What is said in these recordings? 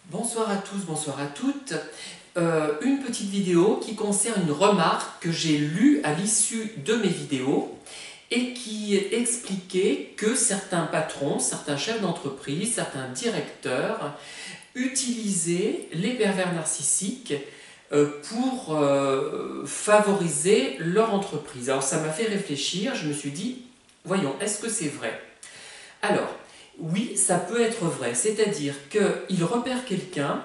Bonsoir à tous, bonsoir à toutes. Une petite vidéo qui concerne une remarque que j'ai lue à l'issue de mes vidéos et qui expliquait que certains patrons, certains chefs d'entreprise, certains directeurs utilisaient les pervers narcissiques pour favoriser leur entreprise. Alors ça m'a fait réfléchir, je me suis dit, voyons, est-ce que c'est vrai? Alors, oui, ça peut être vrai, c'est-à-dire qu'il repère quelqu'un,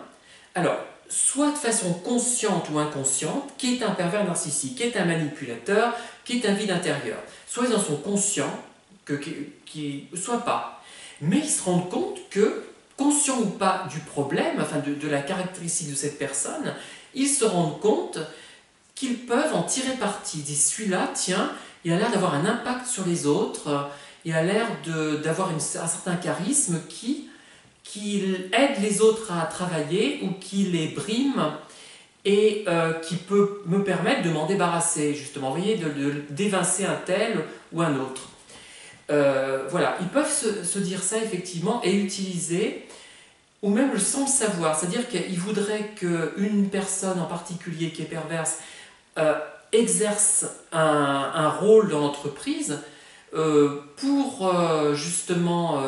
alors, soit de façon consciente ou inconsciente, qui est un pervers narcissique, qui est un manipulateur, qui est un vide intérieur. Soit ils en sont conscients, soit pas. Mais ils se rendent compte que, conscients ou pas du problème, enfin de la caractéristique de cette personne, ils se rendent compte qu'ils peuvent en tirer parti. Ils disent, celui-là, tiens, il a l'air d'avoir un impact sur les autres, il a l'air d'avoir un certain charisme qui aide les autres à travailler ou qui les brime et qui peut me permettre de m'en débarrasser, justement, vous voyez, d'évincer un tel ou un autre. Voilà, ils peuvent se dire ça effectivement et utiliser, ou même sans le savoir, c'est-à-dire qu'ils voudraient qu'une personne en particulier qui est perverse exerce un rôle dans l'entreprise pour justement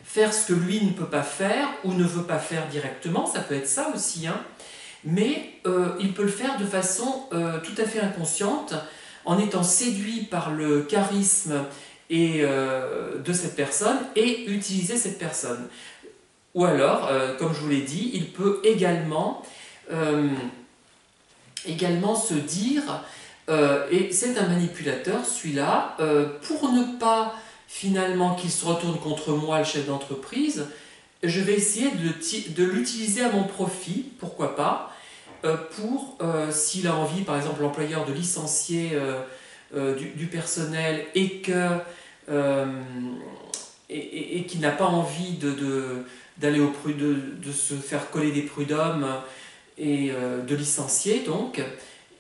faire ce que lui ne peut pas faire ou ne veut pas faire directement, ça peut être ça aussi, hein. Mais il peut le faire de façon tout à fait inconsciente, en étant séduit par le charisme de cette personne et utiliser cette personne. Ou alors, comme je vous l'ai dit, il peut également se dire, et c'est un manipulateur celui-là, pour ne pas finalement qu'il se retourne contre moi, le chef d'entreprise, je vais essayer de l'utiliser à mon profit, pourquoi pas, pour, s'il a envie, par exemple, l'employeur de licencier du personnel et qu'il n'a pas envie d'aller de se faire coller des prud'hommes et de licencier, donc,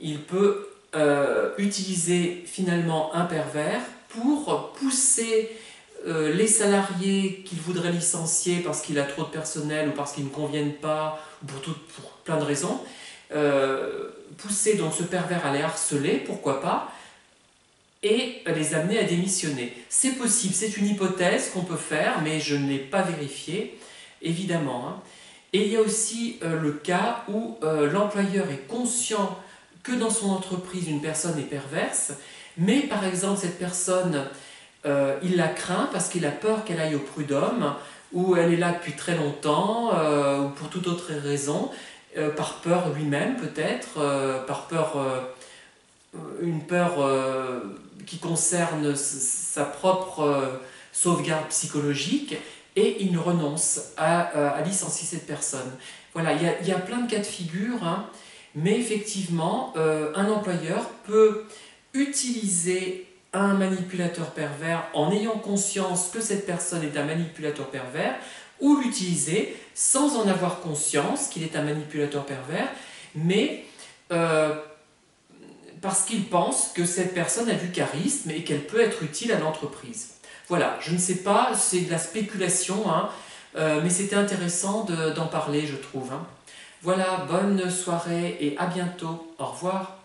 il peut utiliser finalement un pervers pour pousser les salariés qu'il voudrait licencier parce qu'il a trop de personnel ou parce qu'ils ne conviennent pas, ou pour plein de raisons, pousser donc ce pervers à les harceler, pourquoi pas, et les amener à démissionner. C'est possible, c'est une hypothèse qu'on peut faire, mais je ne l'ai pas vérifiée, évidemment, hein. Et il y a aussi le cas où l'employeur est conscient que dans son entreprise une personne est perverse, mais par exemple cette personne, il la craint parce qu'il a peur qu'elle aille au prud'homme, ou elle est là depuis très longtemps, ou pour toute autre raison, par peur lui-même peut-être, par peur, une peur qui concerne sa propre sauvegarde psychologique, et il ne renonce à licencier cette personne. Voilà, il y a plein de cas de figure, hein, mais effectivement, un employeur peut utiliser un manipulateur pervers en ayant conscience que cette personne est un manipulateur pervers, ou l'utiliser sans en avoir conscience qu'il est un manipulateur pervers, mais parce qu'il pense que cette personne a du charisme et qu'elle peut être utile à l'entreprise. Voilà, je ne sais pas, c'est de la spéculation, hein, mais c'était intéressant d'en parler, je trouve, hein. Voilà, bonne soirée et à bientôt. Au revoir.